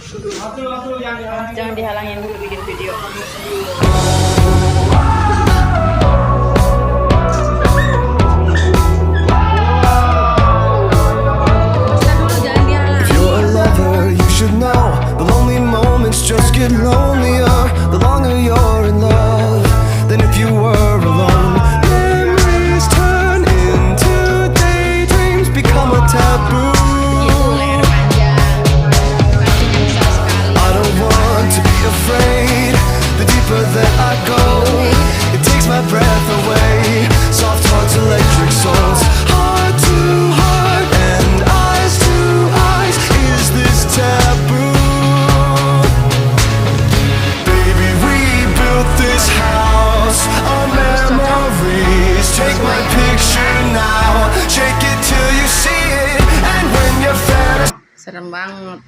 Jangan dihalangin dulu bikin video. If you're a lover, you should know the lonely moments just get lonelier the longer you're in love than if you were alone. Memories turn into daydreams, become a taboo. I don't want to be afraid. The deeper that I go, it takes my breath away. Soft hearts, electric souls, heart to heart and eyes to eyes. Is this taboo? Baby, we built this house on memories. Take my picture now, shake it till you see it. And when you're fantasy, Serem banget.